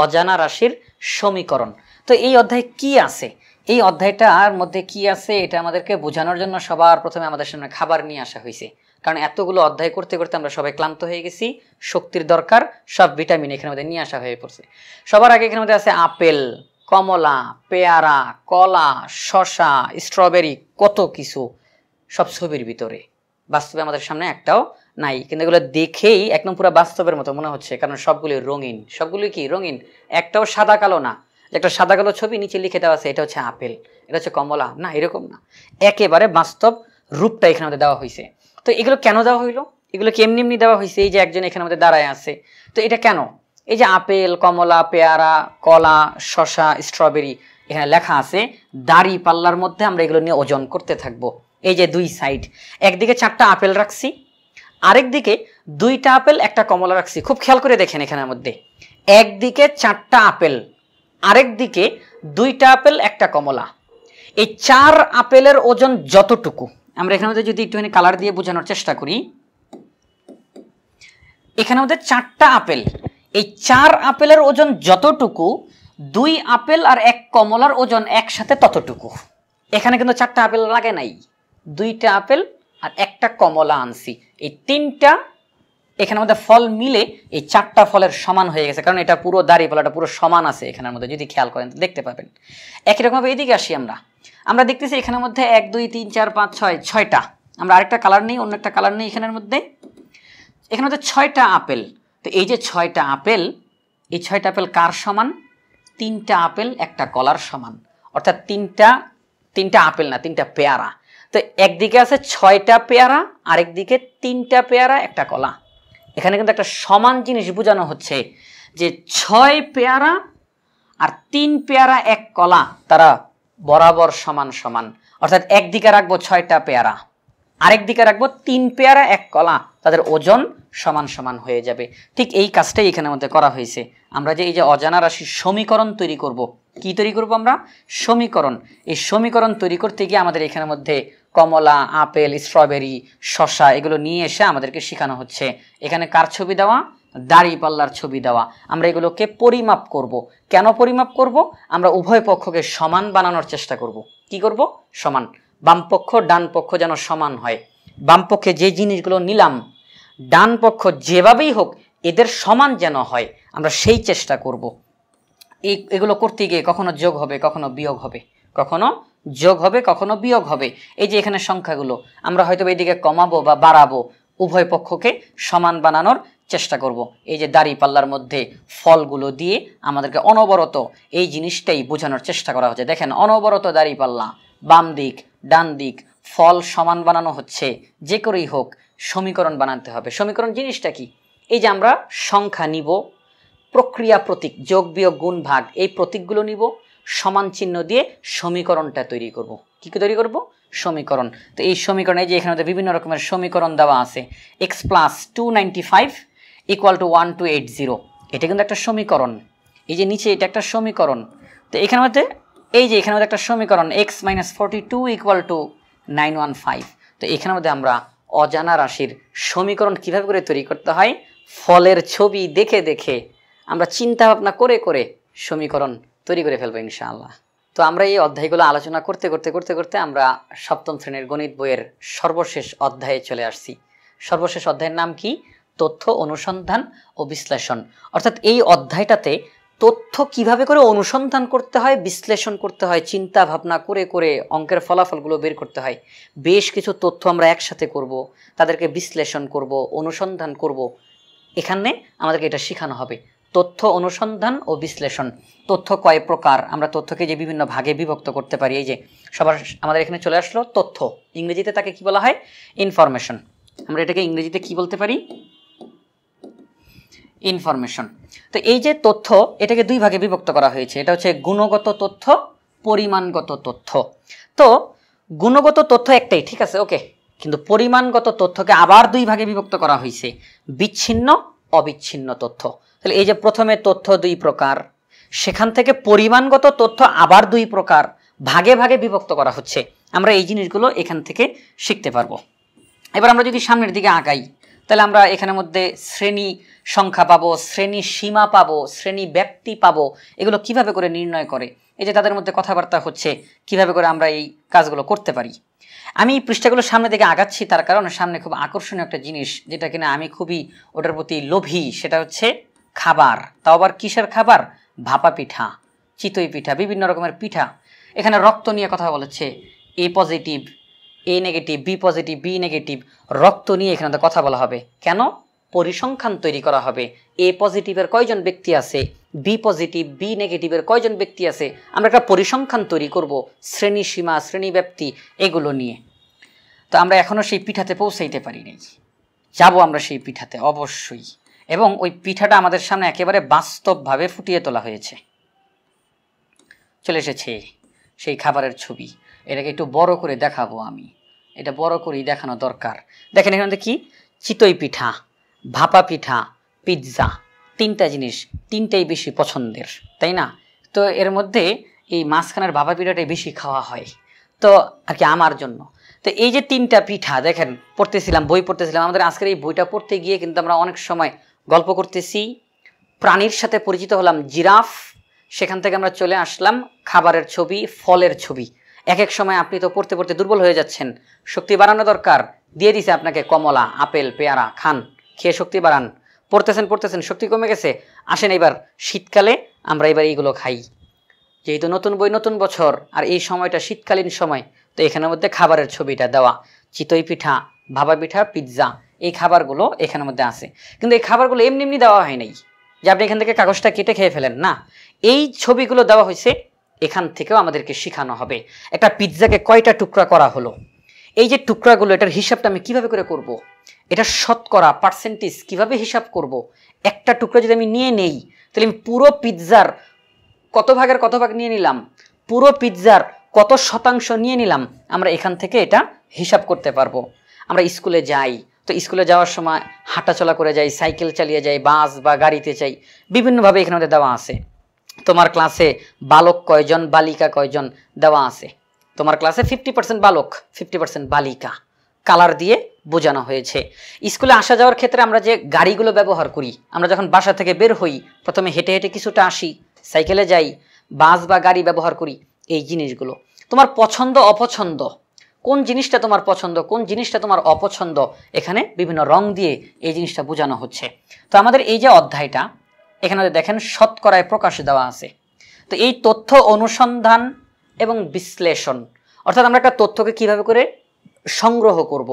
অজানা রাশির সমীকরণ। তো এই অধ্যায়ে কি আছে, এই অধ্যায়টার মধ্যে কি আছে এটা আমাদেরকে বোঝানোর জন্য সবার প্রথমে আমাদের সামনে খাবার নিয়ে আসা হয়েছে। কারণ এতগুলো অধ্যায় করতে করতে আমরা সবাই ক্লান্ত হয়ে গেছি, শক্তির দরকার, সব ভিটামিন এখানে মধ্যে নিয়ে আসা হয়ে পড়ছে। সবার আগে এখানে মধ্যে আছে আপেল, কমলা, পেয়ারা, কলা, শসা, স্ট্রবেরি, কত কিছু, সব ছবির ভিতরে। বাস্তবে আমাদের সামনে একটাও নাই, কিন্তু এগুলো দেখেই একদম পুরো বাস্তবের মতো মনে হচ্ছে, কারণ সবগুলি রঙিন। সবগুলি কি রঙিন, একটাও সাদা কালো না। একটা সাদা কালো ছবি নিচে লিখে দেওয়া আছে এটা হচ্ছে আপেল, এটা হচ্ছে কমলা, না এরকম না, একেবারে বাস্তব রূপটা এখানে আমাদের দেওয়া হয়েছে। তো এগুলো কেন দেওয়া হইলো, এগুলো কি এমনি এমনি দেওয়া হয়েছে? এই যে একজন এখানে আমাদের দাঁড়ায় আছে, তো এটা কেন? এই যে আপেল, কমলা, পেয়ারা, কলা, শসা, স্ট্রবেরি, এখানে লেখা আছে দাড়ি পাল্লার মধ্যে আমরা এগুলো নিয়ে ওজন করতে থাকবো। এই যে দুই সাইড, একদিকে 4টা আপেল রাখছি, আরেক দিকে 2টা আপেল, একটা কমলা রাখছি। খুব খেয়াল করে দেখেন এখানের মধ্যে একদিকে 4টা আপেল, আরেক দিকে 2টা আপেল, একটা কমলা। এই 4 আপেলের ওজন যতটুকু, আমরা এখানে মধ্যে যদি একটুখানি কালার দিয়ে বোঝানোর চেষ্টা করি, এখানে মধ্যে 4টা আপেল, এই 4 আপেলের ওজন যতটুকু, 2 আপেল আর 1 কমলার ওজন একসাথে ততটুকু। এখানে কিন্তু 4টা আপেল লাগে নাই, 2টা আপেল আর একটা কমলা আনছি। এই 3টা এখানের মধ্যে ফল মিলে এই 4টা ফলের সমান হয়ে গেছে, কারণ এটা পুরো দাঁড়িপালাটা পুরো সমান আছে এখানের মধ্যে, যদি খেয়াল করেন দেখতে পাবেন। একই রকমভাবে এইদিকে আসি, আমরা দেখতেছি এখানের মধ্যে 1 2 3 4 5 6 6টা। আমরা আরেকটা কালার নেই, অন্য একটা কালার নেই এখানের মধ্যে। এখানে মধ্যে 6টা আপেল। তো এই যে 6টা আপেল, এই 6টা আপেল কার সমান? 3টা আপেল একটা কলার সমান, অর্থাৎ 3টা আপেল না, 3টা পেয়ারা। তো একদিকে আছে 6টা পেয়ারা, আরেকদিকে 3টা পেয়ারা একটা কলা। এখানে কিন্তু একটা সমান জিনিস বোঝানো হচ্ছে যে 6 পেয়ারা আর 3 পেয়ারা 1 কলা, তারা বরাবর সমান সমান। অর্থাৎ একদিকে রাখবো 6টা পেয়ারা, আরেক দিকে রাখবো 3 পেয়ারা 1 কলা, তাদের ওজন সমান সমান হয়ে যাবে। ঠিক এই কাজটাই এখানের মধ্যে করা হয়েছে। আমরা যে এই যে অজানা রাশির সমীকরণ তৈরি করব, কি তৈরি করব আমরা? সমীকরণ। এই সমীকরণ তৈরি করতে গিয়ে আমাদের এখানের মধ্যে কমলা, আপেল, স্ট্রবেরি, শসা এগুলো নিয়ে এসে আমাদেরকে শেখানো হচ্ছে। এখানে কার ছবি দেওয়া? দাড়িপাল্লার ছবি দেওয়া। আমরা এগুলোকে পরিমাপ করব। কেন পরিমাপ করব? আমরা উভয় পক্ষকে সমান বানানোর চেষ্টা করব। কি করব? সমান। বাম পক্ষ ডান পক্ষ যেন সমান হয়। বাম পক্ষে যে জিনিসগুলো নিলাম, ডান পক্ষ যেভাবেই হোক এদের সমান যেন হয়, আমরা সেই চেষ্টা করব। এগুলো করতে গিয়ে কখনো যোগ হবে, কখনো বিয়োগ হবে, কখনো যোগ হবে, কখনো বিয়োগ হবে। এই যে এখানে সংখ্যাগুলো আমরা হয়তো এইদিকে কমাবো বা বাড়াবো, উভয় পক্ষকে সমান বানানোর চেষ্টা করব। এই যে দাড়িপাল্লার মধ্যে ফলগুলো দিয়ে আমাদেরকে অনবরত এই জিনিসটাই বোঝানোর চেষ্টা করা হচ্ছে। দেখেন, অনবরত দাড়িপাল্লা, বাম দিক ডান দিক, ফল সমান বানানো হচ্ছে। যে করেই হোক সমীকরণ বানাতে হবে। সমীকরণ জিনিসটা কি? এই যে আমরা সংখ্যা নিব, প্রক্রিয়া প্রতীক, যোগ বিয়োগ গুণ ভাগ, এই প্রতীকগুলো নিব, সমান চিহ্ন দিয়ে সমীকরণটা তৈরি করব। কি তৈরি করব? সমীকরণ। তো এই সমীকরণে যে এখানে বিভিন্ন রকমের সমীকরণ দেওয়া আছে, x + 295 = 1280, এটা কিন্তু একটা সমীকরণ। এই যে নিচে এটা একটা সমীকরণ। তো এখানে মধ্যে এই যে এখানে মধ্যে একটা সমীকরণ x - 42 = 915। তো এখানের মধ্যে আমরা অজানা রাশির সমীকরণ কিভাবে করে তৈরি করতে হয়, ফলের ছবি দেখে দেখে আমরা চিন্তা ভাবনা করে করে সমীকরণ তৈরি করে ফেলবো ইনশাআল্লাহ। তো আমরা এই অধ্যায়গুলো আলোচনা করতে করতে করতে করতে আমরা সপ্তম শ্রেণীর গণিত বইয়ের সর্বশেষ অধ্যায়ে চলে আসছি। সর্বশেষ অধ্যায়ের নাম কি? তথ্য অনুসন্ধান ও বিশ্লেষণ। অর্থাৎ এই অধ্যায়টাতে তথ্য কিভাবে করে অনুসন্ধান করতে হয়, বিশ্লেষণ করতে হয়, চিন্তা ভাবনা করে করে অঙ্কের ফলাফলগুলো বের করতে হয়। বেশ কিছু তথ্য আমরা একসাথে করব, তাদেরকে বিশ্লেষণ করব, অনুসন্ধান করব। এখানে আমাদেরকে এটা শেখানো হবে, তথ্য অনুসন্ধান ও বিশ্লেষণ। তথ্য কয় প্রকার, আমরা তথ্যকে যে বিভিন্ন ভাগে বিভক্ত করতে পারি। এই যে সবার আমাদের এখানে চলে আসলো তথ্য, ইংরেজিতে তাকে কি বলা হয়? ইনফরমেশন। আমরা এটাকে ইংরেজিতে কি বলতে পারি? ইনফরমেশন। তো এই যে তথ্য, এটাকে 2 ভাগে বিভক্ত করা হয়েছে। এটা হচ্ছে গুণগত তথ্য, পরিমাণগত তথ্য। তো গুণগত তথ্য একটাই, ঠিক আছে, ওকে, কিন্তু পরিমাণগত তথ্যকে আবার 2 ভাগে বিভক্ত করা হয়েছে, বিচ্ছিন্ন অবিচ্ছিন্ন তথ্য। তাহলে এই যে প্রথমে তথ্য 2 প্রকার, সেখান থেকে পরিমাণগত তথ্য আবার 2 প্রকার, ভাগে ভাগে বিভক্ত করা হচ্ছে। আমরা এই জিনিসগুলো এখান থেকে শিখতে পারবো। এবার আমরা যদি সামনের দিকে আগাই, তো তাহলে আমরা এখানের মধ্যে শ্রেণী সংখ্যা পাবো, শ্রেণী সীমা পাবো, শ্রেণী ব্যাপ্তি পাবো। এগুলো কিভাবে করে নির্ণয় করে, এই যে তাদের মধ্যে কথাবার্তা হচ্ছে, কিভাবে করে আমরা এই কাজগুলো করতে পারি। আমি এই পৃষ্ঠাগুলো সামনে দিকে আগাচ্ছি তার কারণ সামনে খুব আকর্ষণীয় একটা জিনিস, যেটা কিনা আমি খুবই ওটার প্রতি লোভী, সেটা হচ্ছে খাবার। তাও আবার কিসের খাবার? ভাপা পিঠা, চিতই পিঠা, বিভিন্ন রকমের পিঠা। এখানে রক্ত নিয়ে কথা বলেছে, A positive, A negative, B positive, B negative, রক্ত নিয়ে এখানে কথা বলা হবে। কেন? পরিসংখ্যান তৈরি করা হবে। এ পজিটিভের কয়জন ব্যক্তি আছে, বি পজিটিভ, বি নেগেটিভের কয়জন ব্যক্তি আছে, আমরা একটা পরিসংখ্যান তৈরি করব, শ্রেণী সীমা, শ্রেণী ব্যাপ্তি এগুলো নিয়ে। তো আমরা এখনও সেই পিঠাতে পৌঁছাইতে পারি নাই, যাবো আমরা সেই পিঠাতে অবশ্যই। এবং ওই পিঠাটা আমাদের সামনে একেবারে বাস্তবভাবে ফুটিয়ে তোলা হয়েছে। চলে এসেছে সেই খাবারের ছবি, এটাকে একটু বড় করে দেখাবো আমি, এটা বড় করেই দেখানো দরকার। দেখেন এখানে কি, চিতই পিঠা, ভাপা পিঠা, পিৎজা, তিনটা জিনিস, তিনটাই বেশি পছন্দের, তাই না? তো এর মধ্যে এই মাঝখানের ভাপা পিঠাটাই বেশি খাওয়া হয়, তো আর কি আমার জন্য। তো এই যে তিনটা পিঠা দেখেন, পড়তেছিলাম, বই পড়তেছিলাম, আমাদের আজকের এই বইটা পড়তে গিয়ে কিন্তু আমরা অনেক সময় গল্প করতেছি, প্রাণীর সাথে পরিচিত হলাম, জিরাফ, সেখান থেকে আমরা চলে আসলাম খাবারের ছবি, ফলের ছবি। এক এক সময় আপনি তো পড়তে পড়তে দুর্বল হয়ে যাচ্ছেন, শক্তি বাড়ানো দরকার, দিয়ে দিছে আপনাকে কমলা, আপেল, পেয়ারা, খান, খেয়ে শক্তি বাড়ান। পড়তেছেন পড়তেছেন, শক্তি কমে গেছে, আসেন এবার শীতকালে আমরা এবার এইগুলো খাই, যেহেতু নতুন বই, নতুন বছর, আর এই সময়টা শীতকালীন সময়, তো এখানের মধ্যে খাবারের ছবিটা দেওয়া, চিতই পিঠা, ভাপা পিঠা, পিৎজা, এই খাবারগুলো এখানের মধ্যে আছে। কিন্তু এই খাবারগুলো এমনি এমনি দেওয়া হয় নাই যে আপনি এখান থেকে কাগজটা কেটে খেয়ে ফেলেন, না, এই ছবিগুলো দেওয়া হয়েছে, এখান থেকেও আমাদেরকে শেখানো হবে একটা পিৎজাকে কয়টা টুকরা করা হলো, এই যে টুকরাগুলো, এটার হিসাবটা আমি কিভাবে করে করব, এটা শতকরা পার্সেন্টেজ কিভাবে হিসাব করব। একটা টুকরা যদি আমি নিয়ে নেই, তাহলে আমি পুরো পিৎজার কত ভাগের কত ভাগ নিয়ে নিলাম, পুরো পিৎজার কত শতাংশ নিয়ে নিলাম, আমরা এখান থেকে এটা হিসাব করতে পারবো। আমরা স্কুলে যাই, তো স্কুলে যাওয়ার সময় হাঁটাচলা করে যাই, সাইকেল চালিয়ে যাই, বাস বা গাড়িতে যাই, বিভিন্নভাবে এখানে আমাদের দেওয়া আছে। তোমার ক্লাসে বালক কয়জন, বালিকা কয়জন দেওয়া আছে। তোমার ক্লাসে 50% বালক, 50% বালিকা, কালার দিয়ে বোঝানো হয়েছে। স্কুলে আসা যাওয়ার ক্ষেত্রে আমরা যে গাড়িগুলো ব্যবহার করি, আমরা যখন বাসা থেকে বের হই, প্রথমে হেঁটে হেঁটে কিছুটা আসি, সাইকেলে যাই, বাস বা গাড়ি ব্যবহার করি, এই জিনিসগুলো। তোমার পছন্দ অপছন্দ, কোন জিনিসটা তোমার পছন্দ, কোন জিনিসটা তোমার অপছন্দ, এখানে বিভিন্ন রং দিয়ে এই জিনিসটা বোঝানো হচ্ছে। তো আমাদের এই যে অধ্যায়টা, এখানে দেখেন শতকরায় প্রকাশ দেওয়া আছে। তো এই তথ্য অনুসন্ধান এবং বিশ্লেষণ, অর্থাৎ আমরা একটা তথ্যকে কিভাবে করে সংগ্রহ করব,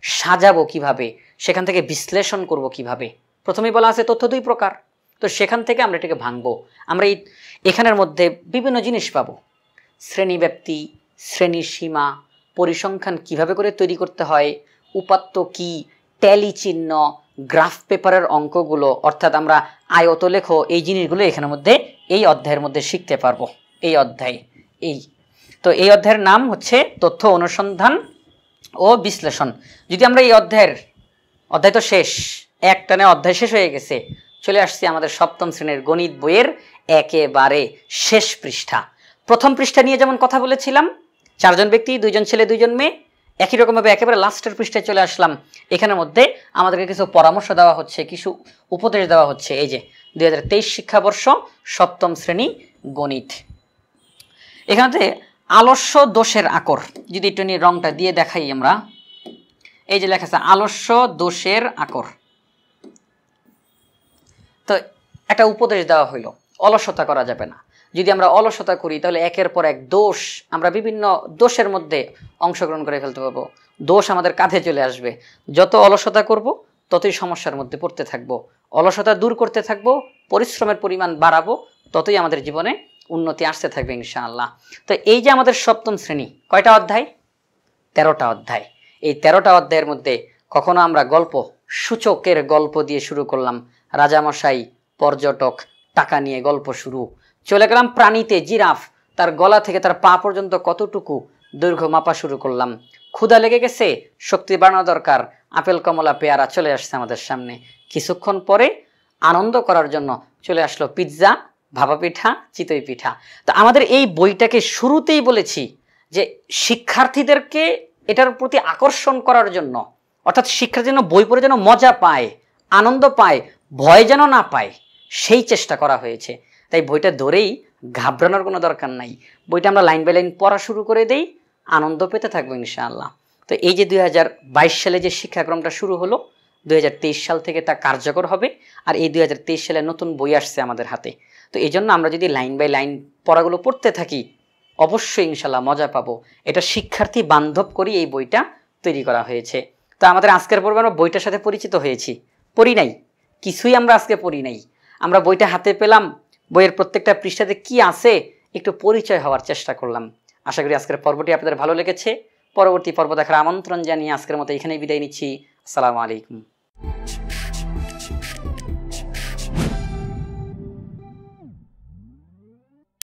সাজাবো কিভাবে, সেখান থেকে বিশ্লেষণ করব কিভাবে। প্রথমেই বলা আছে তথ্য দুই প্রকার, তো সেখান থেকে আমরা এটাকে ভাঙবো। আমরা এখানের মধ্যে বিভিন্ন জিনিস পাবো, শ্রেণী ব্যাপ্তি, শ্রেণী সীমা, পরিসংখ্যান কিভাবে করে তৈরি করতে হয়, উপাত্ত কি, ট্যালি চিহ্ন, গ্রাফ পেপারের অঙ্কগুলো, অর্থাৎ আমরা আয়ত লেখো, এই জিনিসগুলো এখানের মধ্যে এই অধ্যায়ের মধ্যে শিখতে পারবো। এই অধ্যায়, তো এই অধ্যায়ের নাম হচ্ছে তথ্য অনুসন্ধান ও বিশ্লেষণ। যদি আমরা এই অধ্যায় তো শেষ, একটানে অধ্যায় শেষ হয়ে গেছে, চলে আসছি আমাদের সপ্তম শ্রেণীর গণিত বইয়ের একেবারে শেষ পৃষ্ঠা। প্রথম পৃষ্ঠা নিয়ে যেমন কথা বলেছিলাম, 4 জন ব্যক্তি, 2 জন ছেলে 2 জন মেয়ে, একই রকমভাবে একেবারে লাস্টের পৃষ্ঠায় চলে আসলাম। এখানের মধ্যে আমাদেরকে কিছু পরামর্শ দেওয়া হচ্ছে, কিছু উপদেশ দেওয়া হচ্ছে। এই যে 2023 শিক্ষাবর্ষ সপ্তম শ্রেণী গণিত, এখানে আলস্য দোষের আকর, যদি একটু নিয়ে রংটা দিয়ে দেখাই আমরা, এই যে লেখা আছে আলস্য দোষের আকর। তো একটা উপদেশ দেওয়া হইলো, অলসতা করা যাবে না। যদি আমরা অলসতা করি তাহলে একের পর এক দোষ, আমরা বিভিন্ন দোষের মধ্যে অংশগ্রহণ করে ফেলতে পারবো, দোষ আমাদের কাঁধে চলে আসবে। যত অলসতা করব ততই সমস্যার মধ্যে পড়তে থাকবো, অলসতা দূর করতে থাকবো, পরিশ্রমের পরিমাণ বাড়াবো, ততই আমাদের জীবনে উন্নতি আসতে থাকবে ইনশাআল্লাহ। তো এই যে আমাদের সপ্তম শ্রেণী, কয়টা অধ্যায়? 13টা অধ্যায়। এই 13টা অধ্যায়ের মধ্যে কখনো আমরা গল্প, সূচকের গল্প দিয়ে শুরু করলাম, রাজামশাই, পর্যটক, টাকা নিয়ে গল্প শুরু, চলে গেলাম প্রাণীতে, জিরাফ, তার গলা থেকে তার পা পর্যন্ত কতটুকু দৈর্ঘ্য মাপা শুরু করলাম। ক্ষুধা লেগে গেছে, শক্তি বাড়ানো দরকার, আপেল, কমলা, পেয়ারা চলে আসছে আমাদের সামনে। কিছুক্ষণ পরে আনন্দ করার জন্য চলে আসলো পিৎজা, ভাপা পিঠা, চিতই পিঠা। তো আমাদের এই বইটাকে শুরুতেই বলেছি যে শিক্ষার্থীদেরকে এটার প্রতি আকর্ষণ করার জন্য, অর্থাৎ শিক্ষার জন্য বই পড়ে যেন মজা পায়, আনন্দ পায়, ভয় যেন না পায়, সেই চেষ্টা করা হয়েছে। তাই বইটা ধরেই ঘাবড়ানোর কোনো দরকার নাই। বইটা আমরা লাইন বাই লাইন পড়া শুরু করে দেই, আনন্দ পেতে থাকবো ইনশাআল্লাহ। তো এই যে 2022 সালে যে শিক্ষাক্রমটা শুরু হলো, 2023 সাল থেকে তা কার্যকর হবে। আর এই 2023 সালে নতুন বই আসছে আমাদের হাতে। তো এই জন্য আমরা যদি লাইন বাই লাইন পড়াগুলো পড়তে থাকি, অবশ্যই ইনশাল্লাহ মজা পাবো। এটা শিক্ষার্থী বান্ধব করি এই বইটা তৈরি করা হয়েছে। তো আমাদের আজকের পর্বে আমরা বইটার সাথে পরিচিত হয়েছি, পড়ি নাই, কিছুই আমরা আজকে পড়ি নাই। আমরা বইটা হাতে পেলাম, বইয়ের প্রত্যেকটা পৃষ্ঠাতে কি আছে একটু পরিচয় হওয়ার চেষ্টা করলাম। আশা করি আজকের পর্বটি আপনাদের ভালো লেগেছে। পরবর্তী পর্ব দেখার আমন্ত্রণ জানিয়ে আজকের মতো এখানেই বিদায় নিচ্ছি। আসসালামু আলাইকুম।